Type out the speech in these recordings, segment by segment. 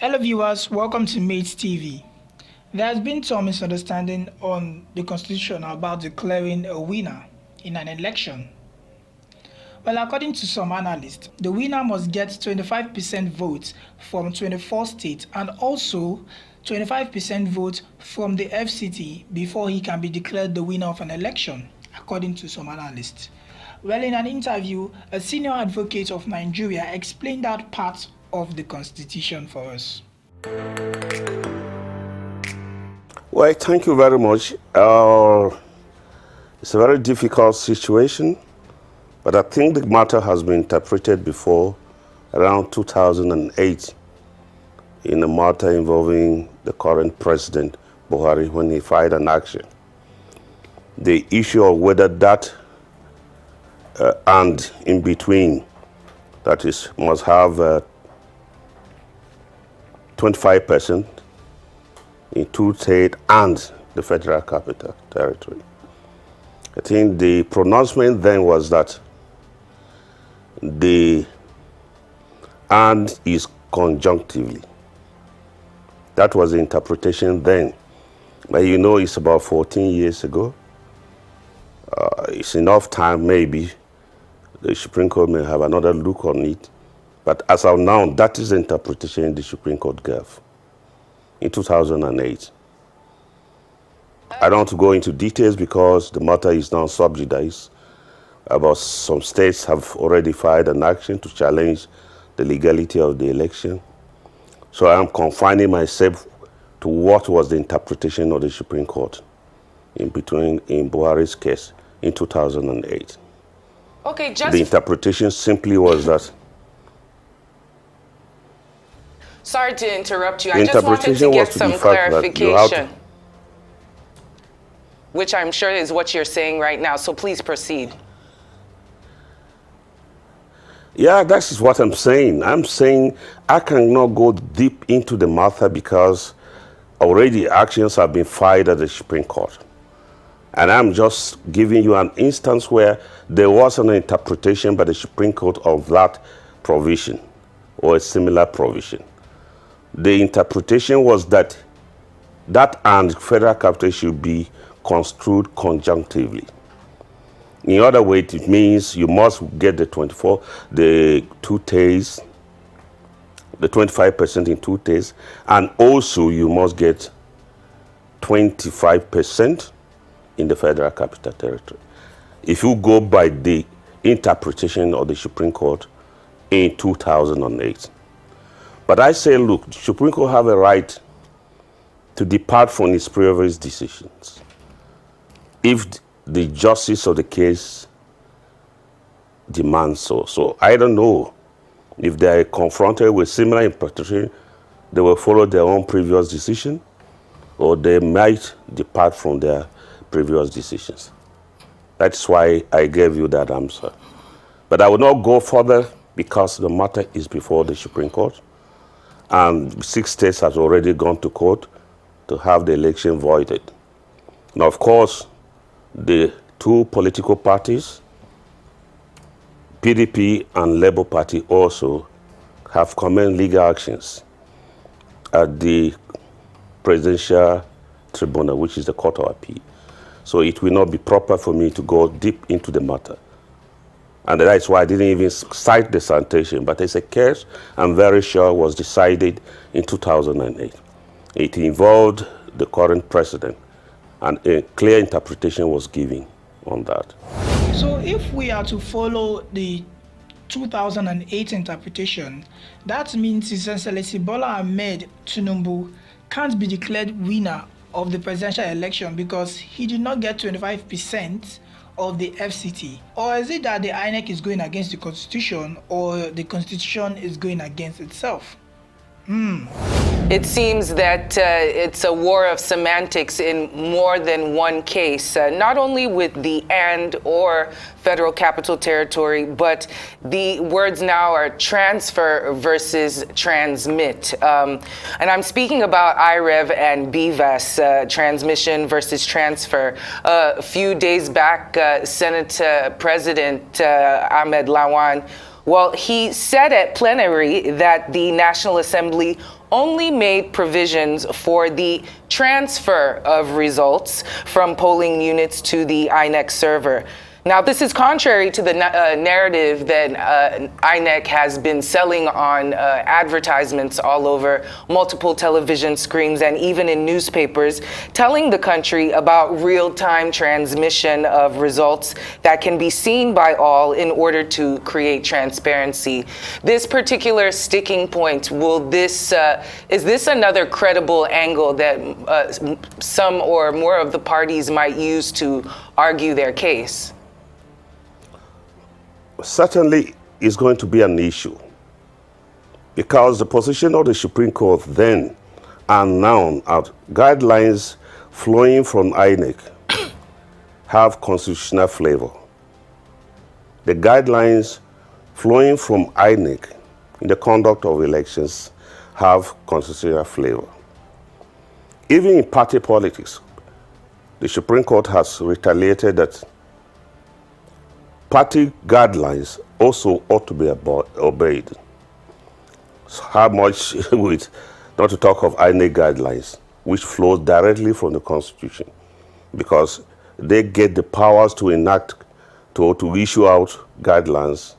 Hello viewers, welcome to Mates TV. There has been some misunderstanding on the constitution about declaring a winner in an election. Well, according to some analysts, the winner must get 25% votes from 24 states and also 25% votes from the FCT before he can be declared the winner of an election, according to some analysts. Well, in an interview, a senior advocate of Nigeria explained that part of the constitution for us. Well, thank you very much. It's a very difficult situation, but I think the matter has been interpreted before, around 2008, in a matter involving the current president, Buhari, when he filed an action. The issue of whether that and in between, that is, must have 25% in two states and the Federal Capital Territory. I think the pronouncement then was that the and is conjunctively. That was the interpretation then. But you know, it's about 14 years ago. It's enough time, maybe the Supreme Court may have another look on it. But as of now, that is the interpretation the Supreme Court gave in 2008. I don't want to go into details because the matter is now sub judice. About some states have already filed an action to challenge the legality of the election. So I am confining myself to what was the interpretation of the Supreme Court in Buhari's case in 2008. Okay, just... The interpretation simply was that... Sorry to interrupt you. I just wanted to get some clarification, which I'm sure is what you're saying right now. So please proceed. Yeah, that is what I'm saying. I'm saying I cannot go deep into the matter because already actions have been filed at the Supreme Court. And I'm just giving you an instance where there was an interpretation by the Supreme Court of that provision or a similar provision. The interpretation was that and federal capital should be construed conjunctively. In other words, it means you must get the 25% in 2 days, and also you must get 25% in the Federal Capital Territory. If you go by the interpretation of the Supreme Court in 2008. But I say, look, the Supreme Court have a right to depart from its previous decisions if the justice of the case demands so. So I don't know if they are confronted with similar interpretation, they will follow their own previous decision, or they might depart from their previous decisions. That's why I gave you that answer. But I will not go further because the matter is before the Supreme Court, and 6 states have already gone to court to have the election voided. Now, of course, the 2 political parties, PDP and Labour Party, also have commenced legal actions at the Presidential Tribunal, which is the Court of Appeal. So it will not be proper for me to go deep into the matter. And that's why I didn't even cite the citation, but it's a case I'm very sure was decided in 2008. It involved the current president, and a clear interpretation was given on that. So if we are to follow the 2008 interpretation, that means essentially Bola Ahmed Tinubu can't be declared winner of the presidential election because he did not get 25% of the FCT. Or is it that the INEC is going against the constitution, or the constitution is going against itself? It seems that it's a war of semantics in more than one case, not only with the and or Federal Capital Territory, but the words now are transfer versus transmit. And I'm speaking about IREV and BVAS, transmission versus transfer. A few days back, Senate President Ahmed Lawan, well, he said at plenary that the National Assembly only made provisions for the transfer of results from polling units to the INEC server. Now, this is contrary to the narrative that INEC has been selling on advertisements all over multiple television screens and even in newspapers, telling the country about real-time transmission of results that can be seen by all in order to create transparency. This particular sticking point, is this another credible angle that some or more of the parties might use to argue their case? Certainly is going to be an issue, because the position of the Supreme Court then and now are guidelines flowing from INEC have constitutional flavor. The guidelines flowing from INEC in the conduct of elections have constitutional flavor. Even in party politics, the Supreme Court has retaliated that party guidelines also ought to be obeyed. How much with, not to talk of INEC guidelines, which flows directly from the Constitution, because they get the powers to enact, to issue out guidelines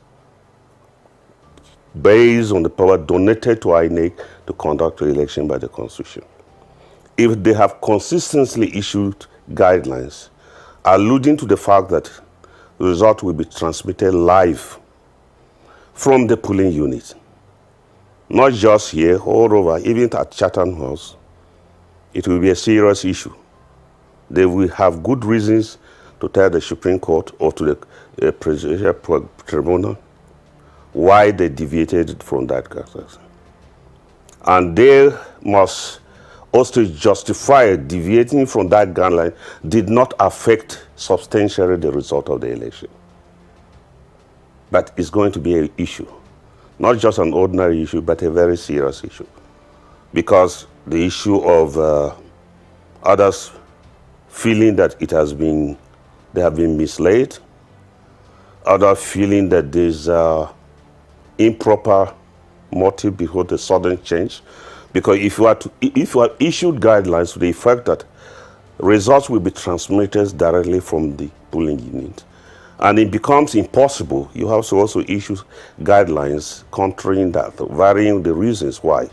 based on the power donated to INEC to conduct the election by the Constitution. If they have consistently issued guidelines alluding to the fact that the result will be transmitted live from the polling unit, not just here, all over, even at Chatham House, it will be a serious issue. They will have good reasons to tell the Supreme Court or to the Presidential Tribunal why they deviated from that guidelines. And they must also justify deviating from that guideline did not affect substantially the result of the election. But it's going to be an issue, not just an ordinary issue, but a very serious issue, because the issue of others feeling that they have been misled, others feeling that there's improper motive behind the sudden change. Because if you are issued guidelines to the effect that results will be transmitted directly from the polling unit, and it becomes impossible, you have to also issue guidelines contraring that, varying the reasons why.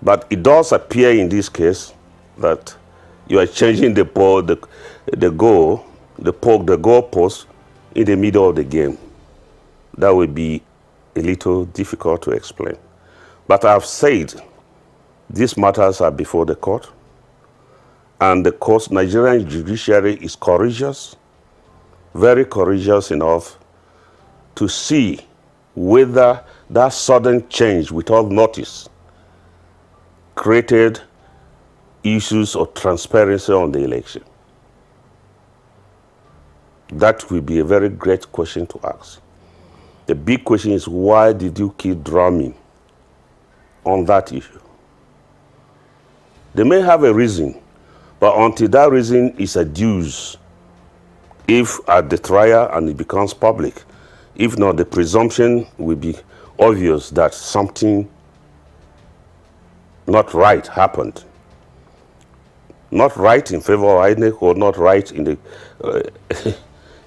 But it does appear in this case that you are changing the goalpost in the middle of the game. That would be a little difficult to explain. But I've said these matters are before the court, and the court, Nigerian judiciary is courageous, very courageous enough to see whether that sudden change without notice created issues of transparency on the election. That will be a very great question to ask. The big question is, why did you keep drumming on that issue? They may have a reason, but until that reason is adduced, if at the trial and it becomes public, if not, the presumption will be obvious that something not right happened. Not right in favor of INEC or not right in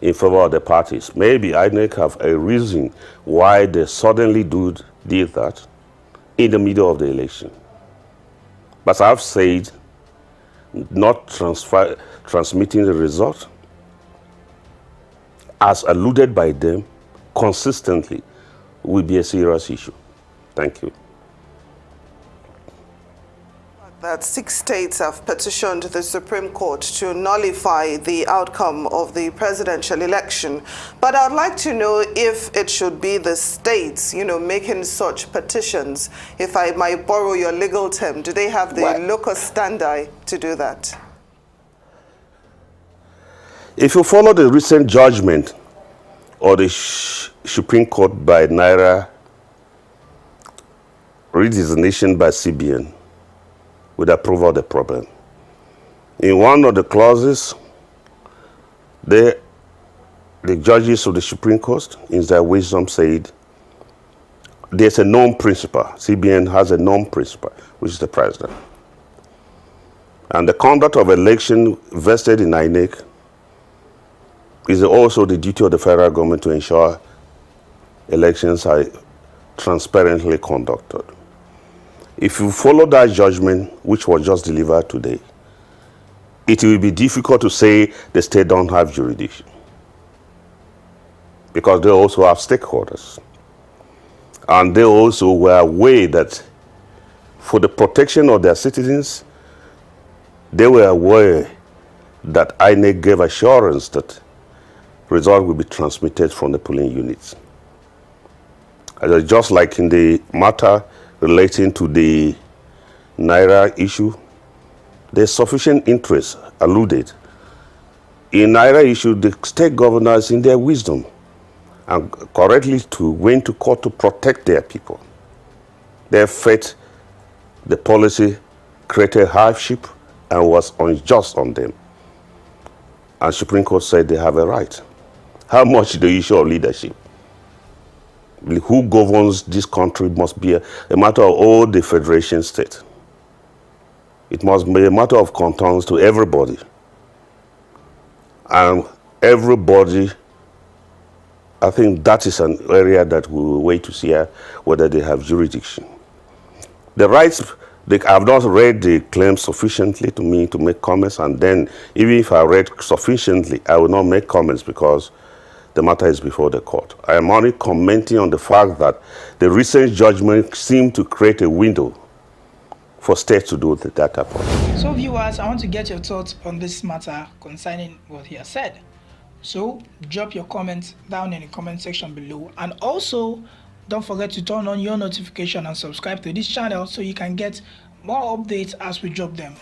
in favor of the parties. Maybe INEC have a reason why they suddenly did that in the middle of the election. But I've said not transmitting the result as alluded by them consistently will be a serious issue. Thank you. That 6 states have petitioned the Supreme Court to nullify the outcome of the presidential election. But I'd like to know if it should be the states, making such petitions. If I might borrow your legal term, do they have the locus standi to do that? If you follow the recent judgment of the Supreme Court by Naira redesignation by CBN, would approve of the problem. In one of the clauses, the judges of the Supreme Court, in their wisdom, said there's a known principal. CBN has a known principal, which is the president. And the conduct of election vested in INEC is also the duty of the federal government to ensure elections are transparently conducted. If you follow that judgment, which was just delivered today, it will be difficult to say the state don't have jurisdiction, because they also have stakeholders. And they also were aware that for the protection of their citizens, they were aware that INEC gave assurance that results will be transmitted from the polling units. Just like in the matter relating to the Naira issue, there's sufficient interest alluded. In Naira issue, the state governors, in their wisdom, and correctly went to court to protect their people. They felt the policy created hardship and was unjust on them. And Supreme Court said they have a right. How much the issue of leadership? Who governs this country must be a matter of all the federation states. It must be a matter of concerns to everybody. And everybody, I think that is an area that we will wait to see whether they have jurisdiction. The rights, I have not read the claims sufficiently to me to make comments, and then even if I read sufficiently, I will not make comments because the matter is before the court. I am only commenting on the fact that the recent judgment seemed to create a window for states to do the data point. So viewers, I want to get your thoughts on this matter concerning what he has said. So drop your comments down in the comment section below, and also don't forget to turn on your notification and subscribe to this channel so you can get more updates as we drop them.